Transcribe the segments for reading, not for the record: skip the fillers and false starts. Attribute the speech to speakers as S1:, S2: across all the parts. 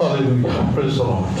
S1: Hallelujah, praise the Lord.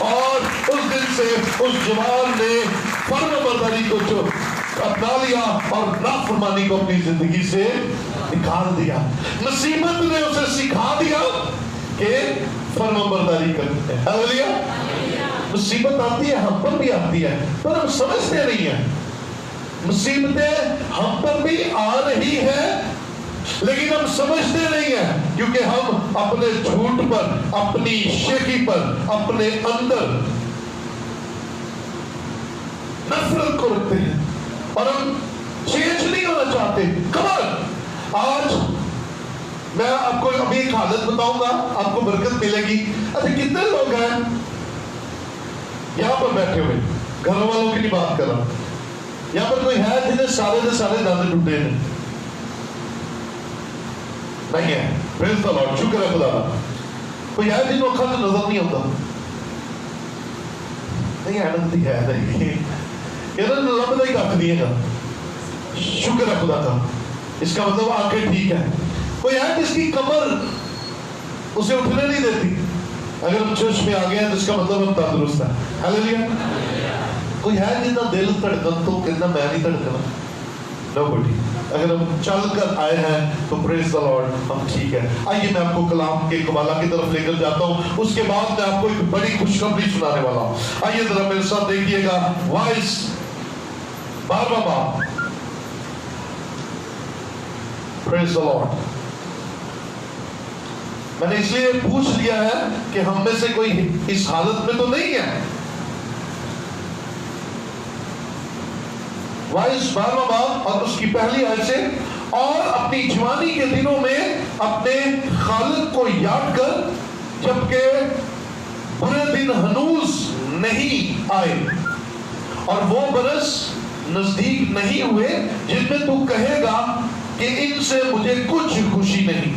S1: اور اس دن سے اس جوان نے فرمانبرداری کو جو اپنا لیا اور نافرمانی کو اپنی زندگی سے نکال دیا. مصیبت نے اسے سکھا دیا کہ فرمانبرداری کرتے ہیں. ہاللیلویا. مصیبت آتی ہے, ہم پر بھی آتی ہے, پر ہم سمجھتے نہیں ہیں. مصیبتیں ہم پر بھی آ رہی ہیں لیکن ہم سمجھتے نہیں ہیں, کیونکہ ہم اپنے جھوٹ پر, اپنی شیخی پر, اپنے اندر نفرت کو رکھتے ہیں اور ہم چینج نہیں ہونا چاہتے. کمال آج میں آپ کو ابھی ایک حالت بتاؤں گا, آپ کو برکت ملے گی. اچھا کتنے لوگ ہیں یہاں پر بیٹھے ہوئے, گھر والوں کی نہیں بات کر رہا, یہاں پر کوئی ہے جنہیں سارے دے سارے دانے ٹوٹے ہیں؟ نہیں ہے. پریز دی لارڈ, شکر ہے خدا کا. کوئی ہے جن کو اکھاں سے نظر نہیں ہوتا؟ نہیں ہے, نظر ہے نہیں. یہ رب نے کھ دیے گا. شکر ہے خدا کا. اس کا مطلب آنکھیں ٹھیک ہے. کوئی ہے جس کی کمر اسے اٹھنے نہیں دیتی؟ اگر ہم چرچ میں آ گئے ہیں تو اس کا مطلب ہم تندرست ہیں. ہاللیلویا. کوئی ہے جن کا دل دھڑکن تو کہنا میں نہیں دھڑکنا؟ نوبڈی. اگر ہم چل کر آئے ہیں تو پریز دی لارڈ, ہم ٹھیک ہے. آئیے میں آپ کو کلام کے قبالہ کی طرف لے کر جاتا ہوں, اس کے بعد میں آپ کو ایک بڑی خوشخبری سنانے والا ہوں. آئیے ذرا میرے ساتھ دیکھیے گا وائس 12واں باب. پریز دی لارڈ. میں نے اس لیے پوچھ لیا ہے کہ ہم میں سے کوئی اس حالت میں تو نہیں ہے. وائس 12واں باب اور اس کی پہلی آیت سے, اور اپنی جوانی کے دنوں میں اپنے خالق کو یاد کر جبکہ برے دن ہنوز نہیں آئے اور وہ برس نزدیک نہیں ہوئے جن میں تو کہے گا کہ ان سے مجھے کچھ خوشی نہیں,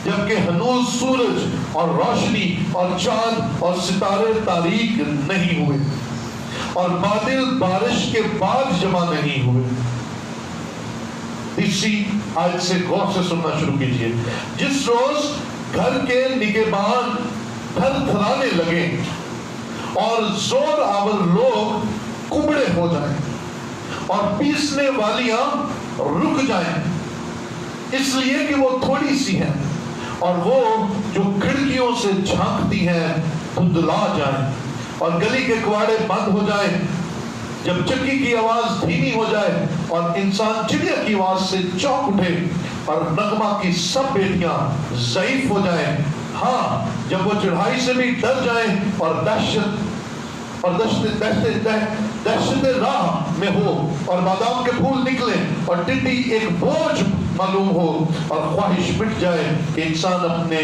S1: جبکہ ہنوز سورج اور روشنی اور چاند اور ستارے تاریک نہیں ہوئے اور بادل بارش کے بعد جمع نہیں ہوئے. اسی آیت سے غور سے سننا شروع کیجئے. جس روز گھر کے نگہبان تھر تھرانے لگے اور زور آور لوگ کبڑے ہو جائیں اور پیسنے والیاں رک جائیں, اس لیے کہ وہ تھوڑی سی ہیں اور وہ جو کھڑکیوں سے جھانکتی ہیں دھندلا جائیں اور گلی کے کواڑے بند ہو جائیں, جب چکی کی آواز دھیمی ہو جائے اور انسان چڑیا کی آواز سے چونک اٹھے اور نغمہ کی سب بیٹیاں ضعیف ہو جائیں, ہاں جب وہ چڑھائی سے بھی ڈر جائیں اور دہشت راہ میں ہو اور بادام کے پھول نکلیں اور ٹڈی ایک بوجھ معلوم ہو اور خواہش مٹ جائے کہ انسان اپنے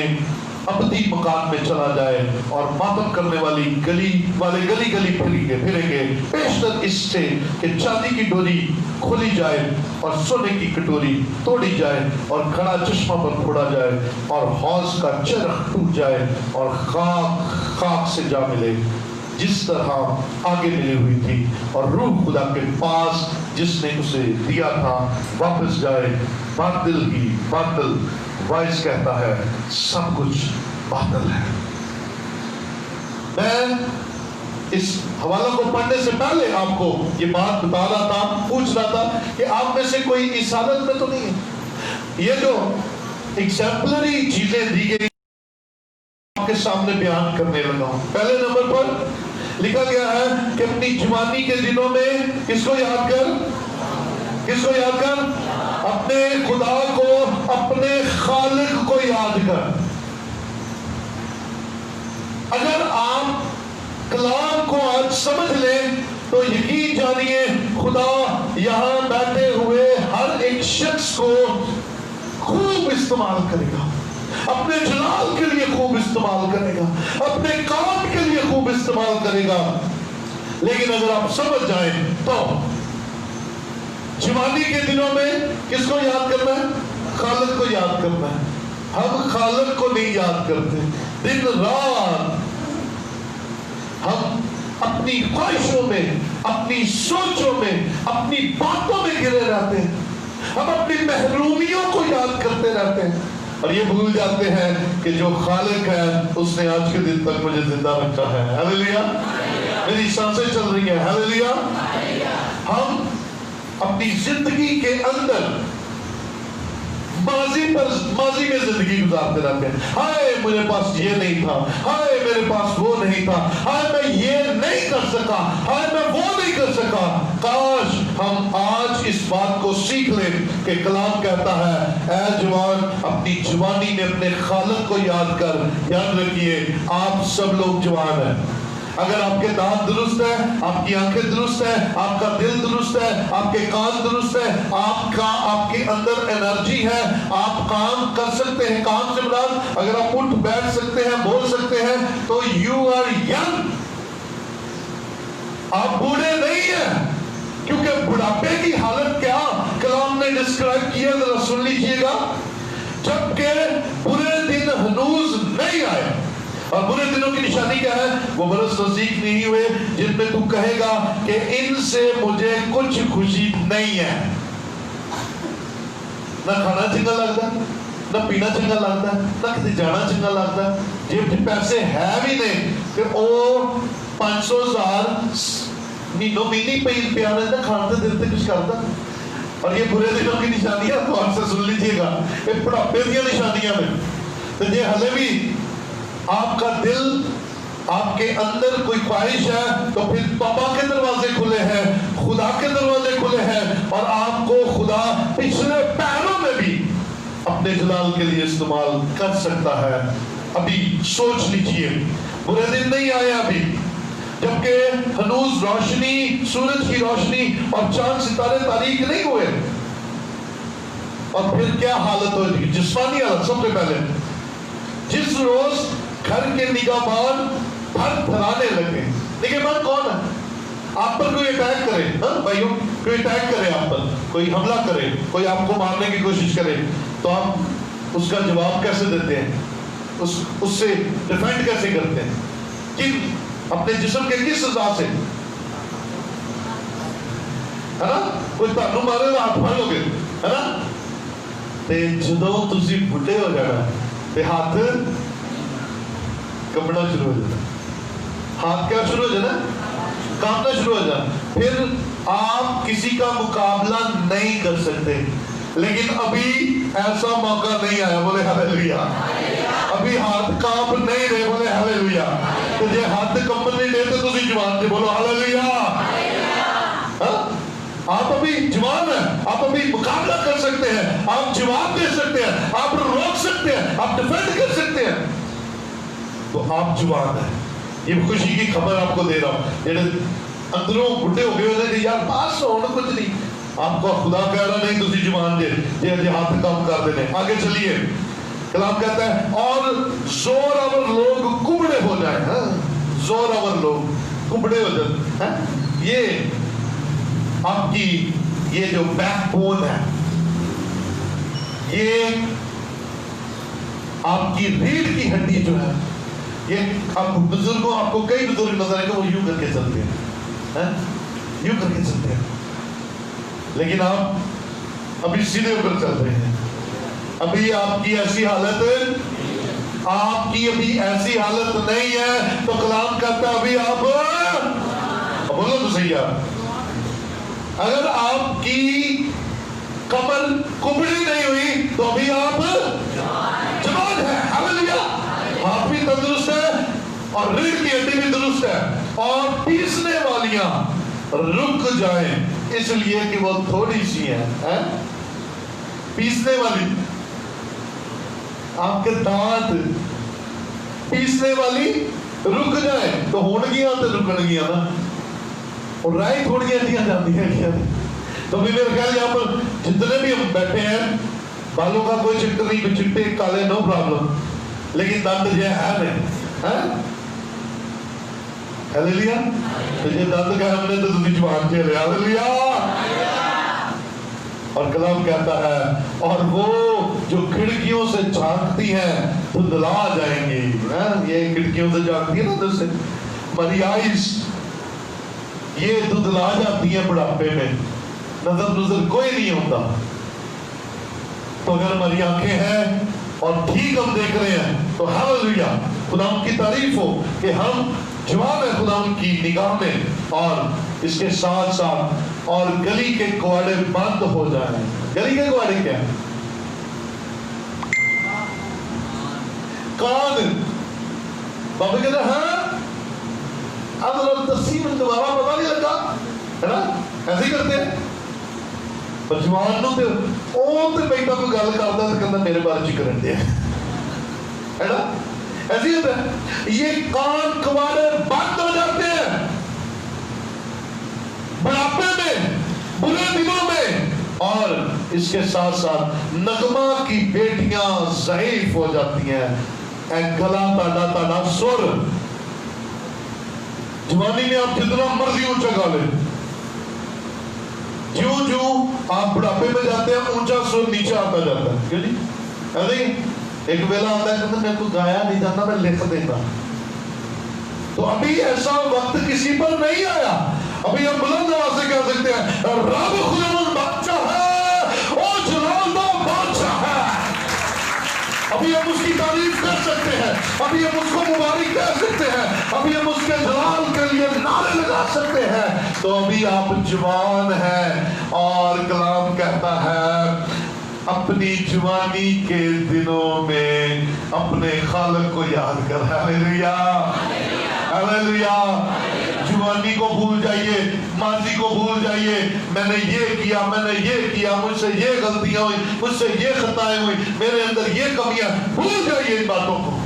S1: ابدی مکان میں چلا جائے اور ماتم کرنے والی گلی پھریں گے پیشتر اس سے کہ چاندی کی ڈوری کھولی جائے اور سونے کی کٹوری توڑی جائے اور کھڑا چشمہ پر پھوڑا جائے اور حوض کا چرخ ٹوٹ جائے اور خاک سے جا ملے جس طرح آگے ملی ہوئی تھی, اور روح خدا کے پاس جس نے اسے دیا تھا واپس جائے. باطل ہی باطل. وائس کہتا ہے سب کچھ باطل ہے. میں اس حوالہ کو پڑھنے سے پہلے آپ کو یہ بات بتا رہا تھا, پوچھ رہا تھا کہ آپ میں سے کوئی اس حالت میں تو نہیں ہے. یہ جو ایگزامپلری چیزیں دی گئی آپ کے سامنے بیان کرنے لگا ہوں. پہلے نمبر پر لکھا گیا ہے کہ اپنی جوانی کے دنوں میں کس کو یاد کر, کس کو یاد کر, اپنے خدا کو, اپنے خالق کو یاد کر. اگر آپ کلام کو آج سمجھ لیں تو یقین جانیے خدا یہاں بیٹھے ہوئے ہر ایک شخص کو خوب استعمال کرے گا, اپنے جلال کے لیے خوب استعمال کرے گا, اپنے کام کے لیے خوب استعمال کرے گا. لیکن اگر آپ سمجھ جائیں تو جوانی کے دنوں میں کس کو یاد کرنا ہے, خالق کو یاد کرنا ہے. ہم خالق کو نہیں یاد کرتے, دن رات ہم اپنی خواہشوں میں, اپنی سوچوں میں, اپنی باتوں میں گرے رہتے ہیں. ہم اپنی محرومیوں کو یاد کرتے رہتے ہیں. اور یہ بھول جاتے ہیں کہ جو خالق ہے اس نے آج کے دن تک مجھے زندہ رکھا ہے. ہاللیلویا. میری سانسیں چل رہی ہیں. ہاللیلویا. ہم اپنی زندگی کے اندر ماضی میں زندگی گزارتے رہتے ہیں. ہائے میرے پاس یہ نہیں تھا, ہائے میرے پاس وہ نہیں تھا, ہائے میں یہ نہیں کر سکا, ہائے میں وہ نہیں کر سکا. کاش ہم آج اس بات کو سیکھ لیں کہ کلام کہتا ہے اے جوان اپنی جوانی میں اپنے خالق کو یاد کر. یاد رکھیے آپ سب لوگ جوان ہیں. اگر آپ کے دانت درست ہے, آپ کی آنکھیں درست ہے, آپ کا دل درست ہے, آپ کے کان درست ہے, آپ کے اندر انرجی ہے, آپ کام کر سکتے ہیں. کام سے مراد اگر آپ اٹھ بیٹھ سکتے ہیں, بول سکتے ہیں, تو یو آر ینگ. آپ بوڑھے نہیں ہیں. کیونکہ بڑھاپے کی حالت کیا کلام نے ڈسکرائب کیا, ذرا سن لیجئے گا. جبکہ برے دن ہنوز نہیں آئے. اور برے دنوں کی نشانی کیا ہے؟ وہ برس نزدیک نہیں ہوئے جن میں تو کہے گا کہ ان سے مجھے کچھ خوشی نہیں ہے. نہ کھانا چنگا لگتا ہے, نہ پینا چنگا لگتا ہے, نہ کسی جانا چنگا لگتا ہے. جب پیسے ہے بھی نہیں کہ وہ 500,000 مہینوں مہینے پہ آ رہے تھے, کھاتے دیتے کچھ کرتا. اور یہ برے دنوں کی نشانیاں تو آپ سے سن لیجیے گا, یہ بڑھاپے کی نشانیاں میں. تو یہ ہلے بھی آپ کا دل, آپ کے اندر کوئی خواہش ہے تو پھر توبہ کے دروازے کھلے ہیں, خدا کے دروازے کھلے ہیں, اور آپ کو خدا پچھلے پیروں میں بھی اپنے جلال کے لیے استعمال کر سکتا ہے. ابھی سوچ لیجئے, برے دن نہیں آئے ابھی, جبکہ ہنوز روشنی, سورج کی روشنی اور چاند ستارے تاریک نہیں ہوئے. اور پھر کیا حالت ہوگی؟ جسمانی حالت. سب سے پہلے جس روز گھر کے نگہبان تھر تھرانے لگے. نگہبان کون ہے؟ آپ پر کوئی اٹیک کرے, بھائیوں, کوئی اٹیک کرے آپ پر, کوئی حملہ کرے, کوئی آپ کو مارنے کی کوشش کرے, تو آپ اس کا جواب کیسے دیتے ہیں؟ اس سے ڈیفینڈ کیسے کرتے ہیں؟ اپنے جسم کے کس سزا سے؟ ہے نا, کوئی تانوں مارے تو ہاتھ پھاڑ لو گے, ہے نا. تے جدوں تسی بڈھے ہو جانا تے ہاتھ کمبنا شروع ہو جانا, ہاتھ کیا شروع ہو جانا, کامنا شروع ہو جانا. پھر آپ کسی کا مقابلہ نہیں کر سکتے. لیکن ابھی ایسا موقع نہیں آیا. بولے ہاللیلویا. ابھی ہاتھ کانپ نہیں رہے. بولے ہاللیلویا. تو جے ہاتھ کمبن نہیں رہے تو تسی جوان تھے. بولو ہاللیلویا. آپ ابھی جوان ہیں, آپ ابھی مقابلہ کر سکتے ہیں, آپ جواب دے سکتے ہیں, آپ روک سکتے ہیں, آپ ڈیفینڈ کر سکتے ہیں. تو آپ جوان ہیں. یہ خوشی کی خبر آپ کو دے رہا ہوں. جڑے اندروں بڈھے ہو گئے ہوتے ہیں یار پاس ہونا کچھ نہیں, آپ کو خدا کہہ رہا نہیں تسی جوان جے جے ہاتھ کام کر دینے. آگے چلیے, کلام کہتا ہے اور زور آور لوگ کبڑے ہو جائیں. زور آور لوگ کبڑے ہو جائیں. یہ آپ کی یہ جو بیک بون ہے, یہ آپ کی ریڑھ کی ہڈی جو ہے, یہ آپ بزرگوں, آپ کو کئی بزرگ نظر آئے گا وہ یوں کر کے چلتے ہیں, یوں کر کے چلتے ہیں. لیکن آپ ابھی سیدھے اوپر چل رہے ہیں. ابھی آپ کی ایسی حالت, آپ کی ابھی ایسی حالت نہیں ہے. تو کلام کہتا ہے ابھی آپ بولو تو صحیح ہے, اگر آپ کی کمر کبڑی نہیں ہوئی تو ابھی آپ جوان ہیں. ہاللیلویا. آپ بھی تندرست ہے اور ریڑھ کی ہڈی بھی درست ہے, اور پیسنے والیاں رک جائیں اس لیے کہ وہ تھوڑی سی ہیں. پیسنے والی, آپ کے دانت پیسنے والی رک جائیں تو ہون گیا تو رکن گیا نا, اور رائے تھوڑی ہڈیاں جاتی ہیں. تو بھی میرے خیال یہاں پر جتنے بھی ہم بیٹھے ہیں بالوں کا کوئی چکر نہیں, چٹے کالے نو پرابلم, لیکن دند یہ ہے نہیں. ہاللیلویا. تو یہ دند کا ہم نے تو تسی جوان چلے. ہاللیلویا. اور کلام کہتا ہے اور وہ جو کھڑکیوں سے جھانکتی ہیں دھندلا جائیں گی. یہ کھڑکیوں سے جھانکتی ہے نا ادھر سے, ہماری آئیز یہ دھندلا جاتی ہیں بڑھاپے میں, نظر کوئی نہیں ہوتا. تو اگر ہماری آنکھیں ہیں اور ٹھیک ہم دیکھ رہے ہیں تو ہاللیلویا، خدا ان کی تعریف ہو کہ ہم جوان ہیں خدا ان کی نگاہ میں، اور اس کے ساتھ ساتھ اور گلی کے کواڑے بند ہو جائیں۔ گلی کے کواڑے کیا ہیں؟ کان۔ بابا کہتے ہیں ہاں اب تسلیم دوبارہ پتا نہیں لگا ہے نا، ایسے ہی کرتے ہیں۔ پر جوان نو تے اون تے بیٹا کوئی گل کردا تے کہندا میرے بارے چ کرن دے ہے نا، ایسے ہی ہوتا ہے۔ یہ کان کواڑے بند ہو جاتے ہیں بڑھاپے میں، برے دنوں میں، اور اس کے ساتھ ساتھ نغمہ کی بیٹیاں ضعیف ہو جاتی ہیں۔ اے گلا تاڑا تاڑا سر، جوانی میں آپ جتنا مرضی اونچا گا لیں، جوں جوں آپ بڑھاپے میں جاتے ہیں اونچا سر نیچے آتا جاتا ہے، کیوں نہیں؟ ایسے ہی ایک ویلا آتا ہے کہ میں کو گایا نہیں جانا، میں لکھ دیتا۔ تو ابھی ایسا وقت کسی پر نہیں آیا، ابھی ہم بلند آواز سے کہہ سکتے ہیں رب خدا بادشاہ ہے، او جلال دا بادشاہ ہے۔ ابھی ہم اس کی تعریف کر سکتے ہیں، ابھی ہم اس کو مبارک کہہ سکتے ہیں، ابھی ہم اس کے جلال کے لیے نعرے لگا سکتے ہیں۔ تو ابھی آپ جوان ہیں، اور کلام کہتا ہے اپنی جوانی کے دنوں میں اپنے خالق کو یاد کر۔ ہلیلویا، ہلیلویا۔ جوانی کو بھول جائیے، ماضی کو بھول جائیے، میں نے یہ کیا، میں نے یہ کیا، مجھ سے یہ غلطیاں ہوئی، مجھ سے یہ خطائیں ہوئی، میرے اندر یہ کمیاں، بھول جائیے ان باتوں کو۔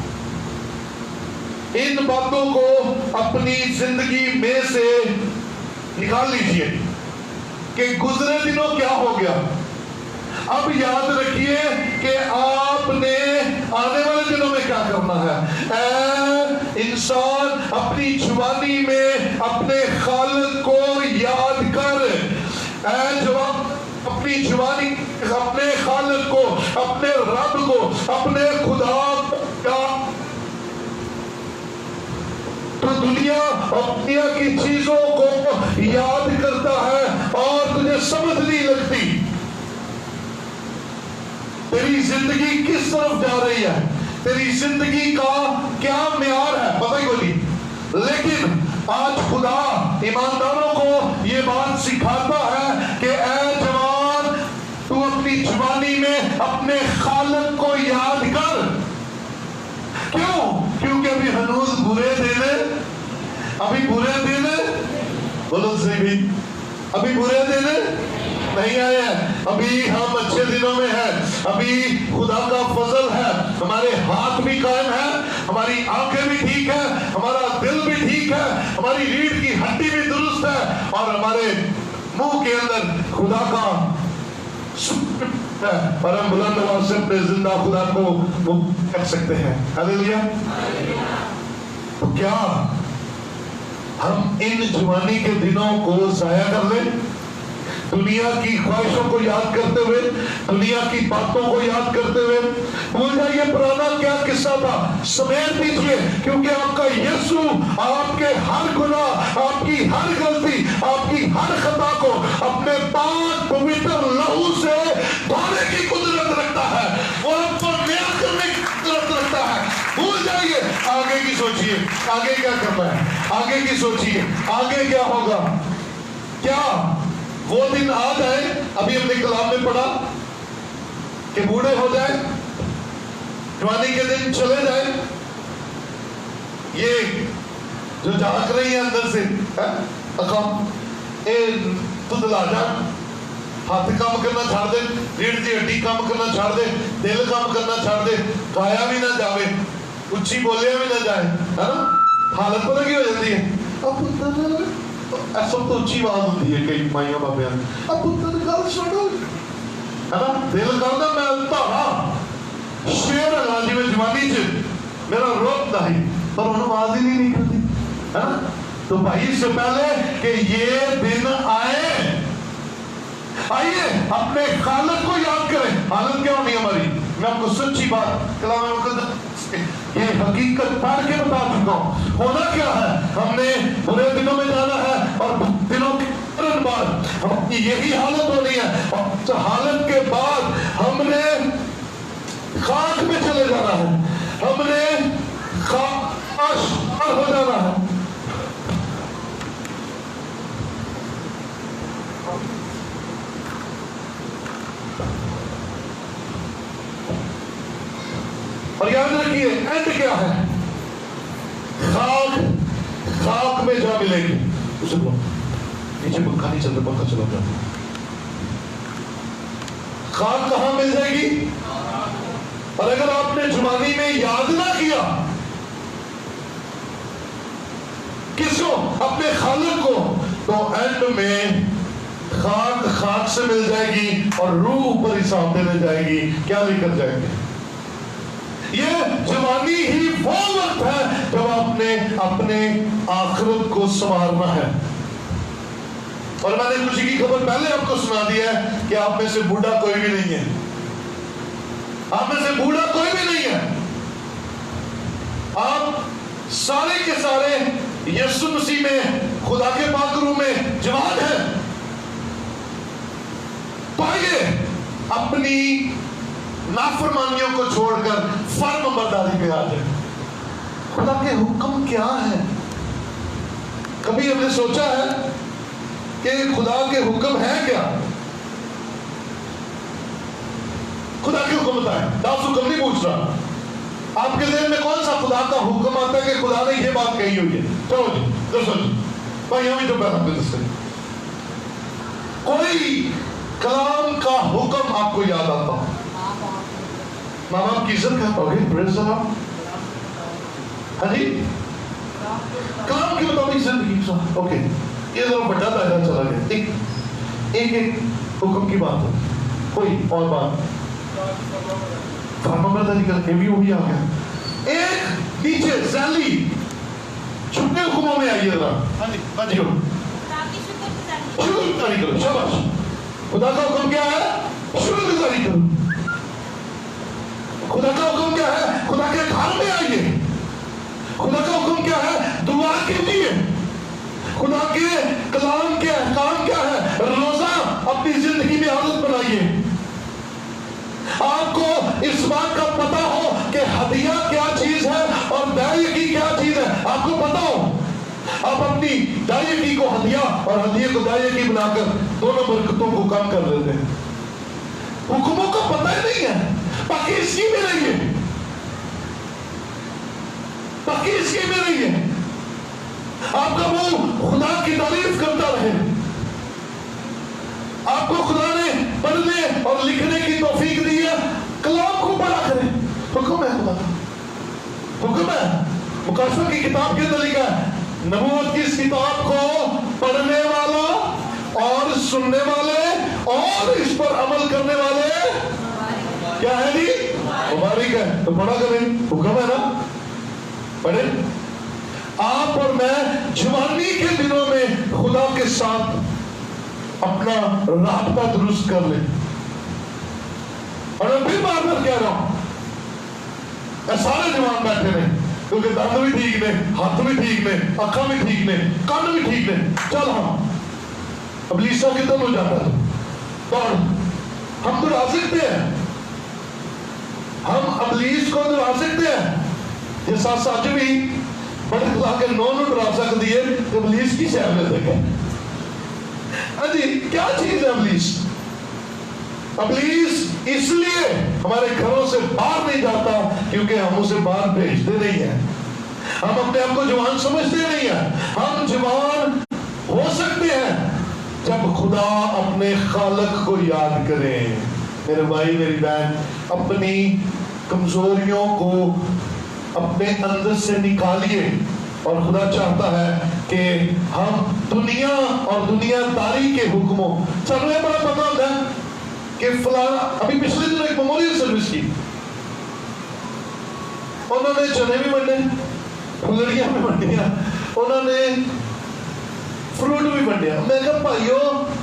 S1: ان باتوں کو اپنی زندگی میں سے نکال لیجئے کہ گزرے دنوں کیا ہو گیا۔ اب یاد رکھیے کہ آپ نے آنے والے دنوں میں کیا کرنا ہے۔ اے انسان اپنی جوانی میں اپنے خالق کو یاد کر، اے جوان اپنی جوانی اپنے خالق کو، اپنے رب کو، اپنے خدا کا۔ تو دنیا اور دنیا کی چیزوں کو یاد کرتا ہے اور تجھے سمجھ نہیں لگتی تیری زندگی کس طرف جا رہی ہے، تیری زندگی کا کیا معیار ہے، پتہ ہی کوئی نہیں۔ لیکن آج خدا ایمانداروں کو یہ بات سکھاتا ہے کہ اے جوان، تو اپنی جوانی میں اپنے خالق کو یاد کر۔ کیوں؟ کیونکہ ابھی ہنوز برے دن، ابھی برے دن، بولو صحیح بھی، ابھی برے دن نہیں آئے ہیں، ابھی ہم اچھے دنوں میں ہیں، ابھی خدا کا فضل ہے، ہمارے ہاتھ بھی قائم ہے، ہماری آنکھیں بھی ٹھیک ہے، ہمارا دل بھی ٹھیک ہے، ہماری ریڑھ کی ہڈی بھی درست ہے، اور ہمارے منہ کے اندر خدا کا ہے، اور ہم بلند آواز سے اپنے زندہ خدا کو کہہ سکتے ہیں۔ ہلیلویا۔ تو کیا ہم ان جوانی کے دنوں کو ضائع کر لیں، دنیا کی خواہشوں کو یاد کرتے ہوئے، دنیا کی باتوں کو یاد کرتے ہوئے؟ بھول جائیے پرانا کیا قصہ تھا، سمیٹ دیجئے، کیونکہ آپ کا یسوع آپ کے ہر گناہ، آپ کی ہر غلطی، آپ کی ہر خطا کو اپنے پاک پوتر لہو سے دھونے کی قدرت رکھتا ہے، وہ آپ کو نیا کرنے کی قدرت رکھتا ہے۔ بھول جائیے، آگے کی سوچئے، آگے کیا کرنا ہے، آگے کی سوچئے، آگے کیا ہوگا۔ کیا وہ دن آ جائے، ابھی ہم نے کلام میں پڑھا کہ بوڑھے ہو جائیں، جوانی کے دن چلے جائیں، یہ جو جھانک رہی ہے اندر سے اقام تو دلا جا، ہاتھ کام کرنا چھاڑ دے، ریڑھ دی ہڈی کام کرنا چھاڑ دے، دل کام کرنا چھاڑ دے، گایا بھی نہ جاوے، اچھی بولیا بھی نہ جائے، ہے نا؟ حالت پتہ کی ہو جاتی ہے، اب ایسا تو اچھی بات ہوتی ہے کئی مائیوں بابیاں، اب پتر گل سنو، ہے نا؟ دل کرنا میں تارا شیر راجی میں جوانی چ میرا روپ نہیں، پر انہوں آواز ہی نہیں کرتی، ہے نا؟ تو بھائی اس سے پہلے کہ یہ دن آئے، آئیے اپنے خالق کو یاد کریں۔ حالت کیا ہونی ہماری؟ میں آپ کو سچی بات کلام مقدس یہ حقیقت پڑھ کے بتا چکا ہوں۔ ہونا کیا ہے؟ ہم نے برے دنوں میں جانا ہے، اور دنوں کے بعد ہم یہی حالت ہونی ہے، اور حالت کے بعد ہم نے خاک میں چلے جانا ہے، ہم نے خاک ہو جانا ہے۔ اور یاد رکھیے اینڈ کیا ہے؟ خاک میں جا ملے گی۔ اسے بولو نیچے پنکھا نہیں چلتا، پنکھا چلا جاتا۔ خاک کہاں مل جائے گی؟ اور اگر آپ نے جوانی میں یاد نہ کیا کس کو؟ اپنے خالق کو، تو اینڈ میں خاک سے مل جائے گی اور روح اوپر حساب دینے جائے گی۔ کیا لے کر جائیں گے؟ یہ جوانی ہی وہ وقت ہے جب آپ نے اپنے آخرت کو سنوارنا ہے۔ اور میں نے خوشی کی خبر پہلے آپ کو سنا دیا ہے کہ آپ میں سے بوڑھا کوئی بھی نہیں ہے، آپ میں سے بوڑھا کوئی بھی نہیں ہے۔ آپ سارے کے سارے یسوع مسیح میں، خدا کے پاک روح میں جوان ہیں۔ تو آئیے اپنی نافرمانیوں کو چھوڑ کر فرم برداری پہ آ جائیں۔ خدا کے حکم کیا ہے؟ کبھی ہم نے سوچا ہے کہ خدا کے حکم ہے کیا؟ خدا کے حکم بتائیں، 10 حکم نہیں پوچھ رہا۔ آپ کے ذہن میں کون سا خدا کا حکم آتا ہے کہ خدا نے یہ بات کہی ہوئی ہے؟ چلو جی دسو جی بھائی، ہمیں تو پہلا پہ دس کوئی کلام کا حکم آپ کو یاد آتا ہو؟ ماں باپ کی عزت کرتا ہوگی، پریز دی لارڈ۔ ہاں جی، کلام کے مطابق زندگی۔ اوکے، یہ ذرا بڑا دائرہ چلا گیا۔ ایک حکم کی بات ہے، کوئی اور بات فرما برداری کر کے بھی وہی آ گیا۔ ایک نیچے ذیلی چھوٹے حکموں میں آئیے ذرا۔ ہاں جی شکر گزاری کرو، شاباش۔ خدا کا حکم کیا ہے؟ شکر گزاری کرو۔ خدا کا حکم کیا ہے؟ خدا کے گھر میں آئیے۔ خدا کا حکم کیا ہے؟ دعا کیجیے۔ خدا کے کلام کے احکام کیا ہے؟ روزہ اپنی زندگی میں عادت بنائیے۔ آپ کو اس بات کا پتا ہو کہ ہدیہ کیا چیز ہے اور دائیگی کیا چیز ہے، آپ کو پتا ہو۔ آپ اپنی دائیگی کو ہدیہ اور ہدیہ کو دائیگی بنا کر دونوں برکتوں کو کم کر دیتے ہیں۔ حکموں کا پتہ ہی نہیں ہے، باقی اس کی میں رہیے، باقی اس کی میں رہیے۔ آپ کا منہ خدا کی تعریف کرتا رہے۔ آپ کو خدا نے پڑھنے اور لکھنے کی توفیق دی ہے، کلام کو پڑھا کریں۔ حکم ہے خدا کا، حکم ہے۔ مکاشفہ کی کتاب کے اندر لکھا ہے، نبوت کی اس کتاب کو پڑھنے والا اور سننے والے اور اس پر عمل کرنے والے کیا ہے جی؟ مبارک ہے۔ تو پڑھا کریں، حکم ہے نا، پڑھیں۔ آپ اور میں جوانی کے دنوں میں خدا کے ساتھ اپنا رابطہ درست کر لیں۔ اور میں پھر بار بار کہہ رہا ہوں، سارے جوان بیٹھے رہے کیونکہ دانت بھی ٹھیک نے، ہاتھ بھی ٹھیک نے، آنکھیں بھی ٹھیک نے، کان بھی ٹھیک نے۔ چل ہم ابلیس کا کتنا ہو جاتا ہے دوڑ، ہم دوڑا سکتے ہیں، ہم ابلیس کو دوڑا سکتے ہیں۔ یہ ساتھ ساتھ بھی بڑے خدا کے نو ڈرا سکتی ہے کہ ابلیس کی شہر میں دیکھیں۔ ہاں جی، کیا چیز ہے ابلیس؟ ابلیس اس لیے ہمارے گھروں سے باہر نہیں جاتا کیونکہ ہم اسے باہر بھیجتے نہیں ہیں، ہم اپنے آپ کو جوان سمجھتے نہیں ہیں۔ ہم جوان ہو سکتے ہیں جب خدا اپنے خالق کو یاد کرے۔ میرے بھائی میری بہن، اپنی کمزوریوں کو اپنے اندر سے نکالیے، اور خدا چاہتا ہے کہ ہم دنیا اور دنیا داری کے حکموں، چلو یہ بڑا پتہ ہوتا ہے کہ فلانا، ابھی پچھلے دن ایک میموریل سروس کی، انہوں نے چنے بھی بننے، پھلڑیاں بھی بننیاں، انہوں نے فروٹ بھی بنیا۔ میں کہا بھائیو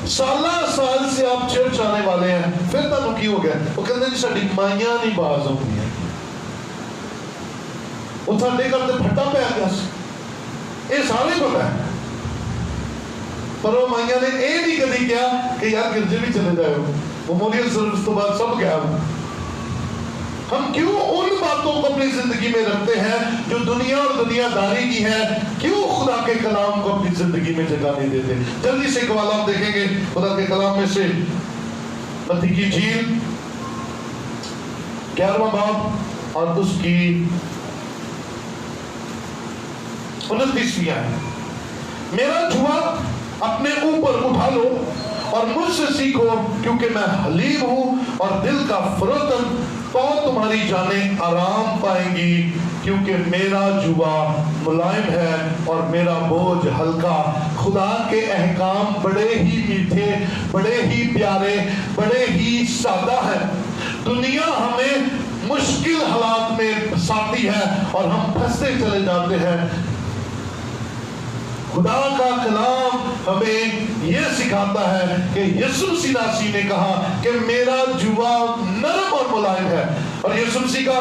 S1: سالہ سال سے آپ چرچ آنے والے ہیں، پھر تک کی ہو گیا؟ وہ کہتے ہیں ساڈی مائیاں نہیں باز ہوتی ہیں، وہ ساڈے گھر تے پھٹا پیا گیا، یہ سارے پتہ ہے، پر وہ مائیاں نے یہ نہیں کدی کیا کہ یار گرجے بھی چلے جائے، میموریل سروس تو بعد سب گیا۔ ہم کیوں ان باتوں کو اپنی زندگی میں رکھتے ہیں جو دنیا اور دنیا داری کی ہے؟ کیوں خدا کے کلام کو اپنی زندگی میں جگہ نہیں دیتے؟ جلدی سے ایک والا آپ دیکھیں گے خدا کے کلام میں سے متی کی انجیل 11واں باب اور اس کی 29ویں آیت۔ میرا جوا اپنے اوپر اٹھا لو اور مجھ سے سیکھو، کیونکہ میں حلیم ہوں اور دل کا فروتن، تو تمہاری جانیں آرام پائیں گی، کیونکہ میرا جوا ملائم ہے اور میرا بوجھ ہلکا۔ خدا کے احکام بڑے ہی میٹھے، بڑے ہی پیارے، بڑے ہی سادہ ہیں۔ دنیا ہمیں مشکل حالات میں پھنساتی ہے اور ہم پھنستے چلے جاتے ہیں۔ خدا کا کلام ہمیں یہ سکھاتا ہے کہ یسوع مسیح نے کہا کہ میرا جوا نرم اور ملائم ہے، اور یسوع مسیح کا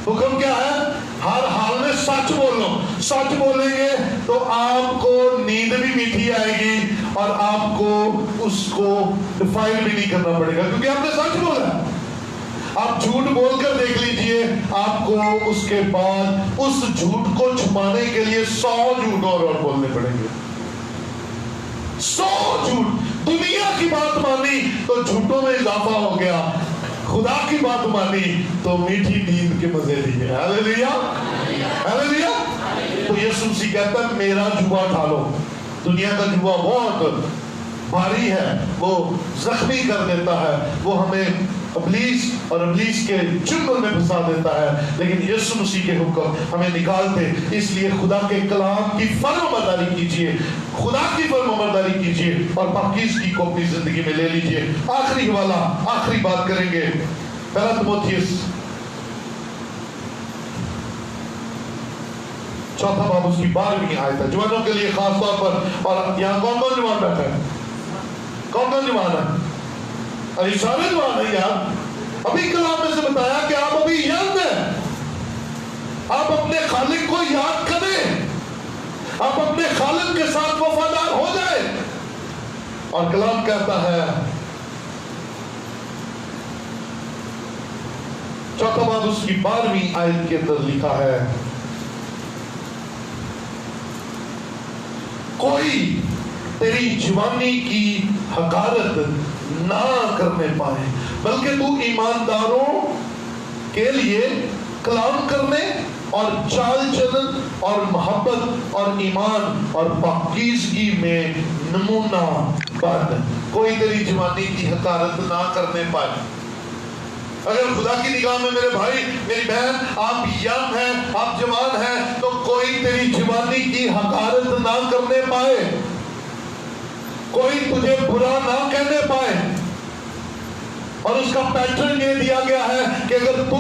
S1: حکم کیا ہے؟ ہر حال میں سچ بولو۔ سچ بولیں گے تو آپ کو نیند بھی میٹھی آئے گی اور آپ کو اس کو ڈیفائن بھی نہیں کرنا پڑے گا، کیونکہ آپ نے سچ بولا ہے۔ آپ جھوٹ بول کر دیکھ لیجئے، آپ کو اس کے بعد اس جھوٹ کو چھپانے کے لیے 100 جھوٹ اور بولنے پڑیں گے۔ 100 جھوٹ۔ دنیا کی بات مانی تو جھوٹوں میں اضافہ ہو گیا، خدا کی بات مانی تو میٹھی نیند کے مزے لیے۔ ہاللیلویا، ہاللیلویا۔ تو یسوع مسیح کہتا ہے میرا جوا اٹھا لو۔ دنیا کا جوا بہت بھاری ہے، وہ زخمی کر دیتا ہے، وہ ہمیں ابلیس اور ابلیس کے چنگل میں پھنسا دیتا ہے، لیکن یسوع مسیح کے حکم ہمیں نکالتے۔ اس لیے خدا کے کلام کی فرمانبرداری کیجئے، خدا کی فرمانبرداری کیجئے اور پاکیزگی کو اپنی زندگی میں لے لیجئے۔ آخری حوالہ، آخری بات کریں گے، پہلا تimotheus 4 باب اس کی 12ویں آیت ہے، جوانوں کے لیے خاص طور پر۔ اور یہاں کون کون جوان بیٹھا ہے؟ کون کون جوان ہے؟ ابھی سارے جوان ہیں یار۔ ابھی کلام میں سے بتایا کہ آپ ابھی ینگ ہیں، آپ اپنے خالق کو یاد کریں، آپ اپنے خالق کے ساتھ وفادار ہو جائیں۔ اور کلام کہتا ہے 4 باب اس کی 12ویں آیت کے اندر لکھا ہے، کوئی تیری جوانی کی حقارت نہ کرنے پائے، بلکہ تو ایمانداروں کے لیے کلام کرنے اور چال چلن اور محبت اور ایمان اور پاکیزگی میں نمونہ بن۔ کوئی تیری جوانی کی حقارت نہ کرنے پائے۔ اگر خدا کی نگاہ میں میرے بھائی میری بہن آپ ینگ ہیں، آپ جوان ہیں، تو کوئی تیری جوانی کی حقارت نہ کرنے پائے، کوئی تجھے برا نہ کہنے پائے۔ اور اس کا پیٹرن یہ دیا گیا ہے کہ اگر تو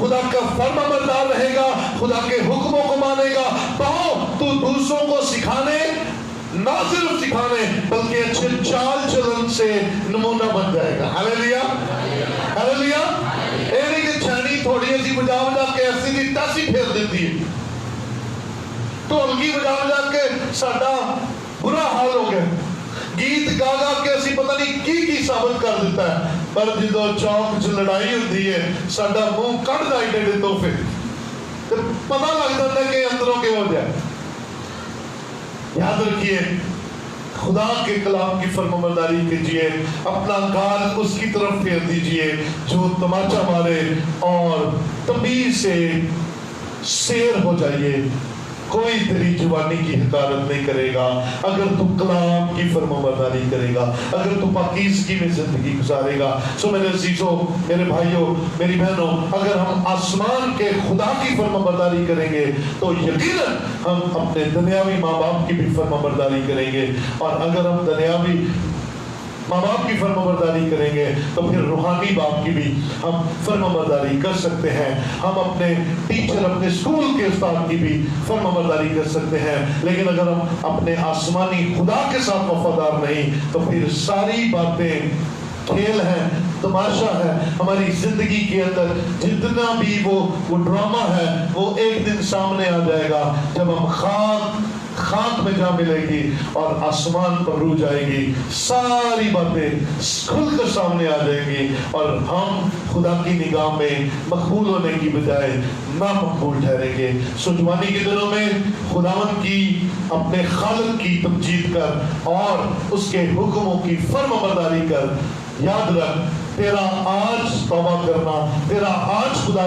S1: خدا کا فرمانبردار رہے گا، خدا کے حکموں کو مانے گا، تو دوسروں کو سکھانے، نہ صرف سکھانے بلکہ اچھے چال چلن سے نمونہ بن جائے گا۔ ہاللیلویا، ہاللیلویا۔ اے نہیں کہ چھانی تھوڑی ایسی بجا بجا کے ایسی دی تاسی پھیر دیتی ہے، تو ہلکی بجا بجا کے ساڈا برا حال ہو گیا، گیت گا گا کے اسی پتہ نہیں کی ثابت کر دیتا ہے، پر جدو چوک چ لڑائی ہوتی ہے ساڈا منہ کٹ جائے ڈیڑے تحفے، پتہ لگ جاتا ہے کہ اندروں کے ہو جائے۔ یاد رکھیے، خدا کے کلام کی فرمانبرداری کیجئے، اپنا گال اس کی طرف پھیر دیجئے جو تماچا مارے، اور تمیز سے سیر ہو جائیے۔ کوئی تیری جوانی کی حقارت نہیں کرے گا اگر تو کلام کی فرمانبرداری کرے گا، اگر تو پاکیزگی میں زندگی گزارے گا۔ سو میرے عزیزوں، میرے بھائیوں، میری بہنوں، اگر ہم آسمان کے خدا کی فرمانبرداری کریں گے تو یقیناً ہم اپنے دنیاوی ماں باپ کی بھی فرمانبرداری کریں گے، اور اگر ہم دنیاوی ماں باپ کی فرمانبرداری کریں گے تو پھر روحانی باپ کی بھی ہم فرمانبرداری کر سکتے ہیں۔ ہم اپنے ٹیچر، اپنے اسکول کے استاد کی بھی فرمانبرداری کر سکتے ہیں، لیکن اگر ہم اپنے آسمانی خدا کے ساتھ وفادار نہیں تو پھر ساری باتیں کھیل ہے، تماشا ہے۔ ہماری زندگی کے اندر جتنا بھی وہ ڈرامہ ہے وہ ایک دن سامنے آ جائے گا، جب ہم خاک خاک میں جا ملے گی اور آسمان پر روح جائے گی، ساری باتیں کھل کر سامنے آ جائیں گی، اور ہم خدا کی نگاہ میں مقبول ہونے کی بجائے نامقبول ٹھہریں گے۔ سو جوانی کے دنوں میں خداوند کی اپنے خالق کی تمجید کر اور اس کے حکموں کی فرم برداری کر، یاد رکھ تیرا آج توبہ کرنا، تیرا آج خدا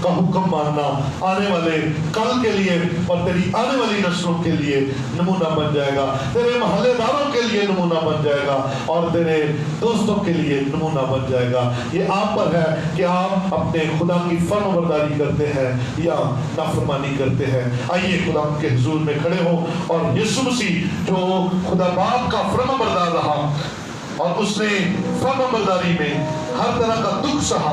S1: کا حکم ماننا آنے والے کل کے لیے اور تیری آنے والی نسلوں کے لیے نمونہ بن جائے گا، تیرے محلے داروں کے لیے نمونہ بن جائے گا، اور تیرے دوستوں کے لیے نمونہ بن جائے گا۔ یہ آپ پر ہے کہ آپ اپنے خدا کی فرم برداری کرتے ہیں یا نافرمانی کرتے ہیں۔ آئیے خدا کے حضور میں کھڑے ہوں، اور یسوع مسیح جو خدا باپ کا فرم بردار رہا اور اس نے فرم برداری میں ہر طرح کا دکھ سہا،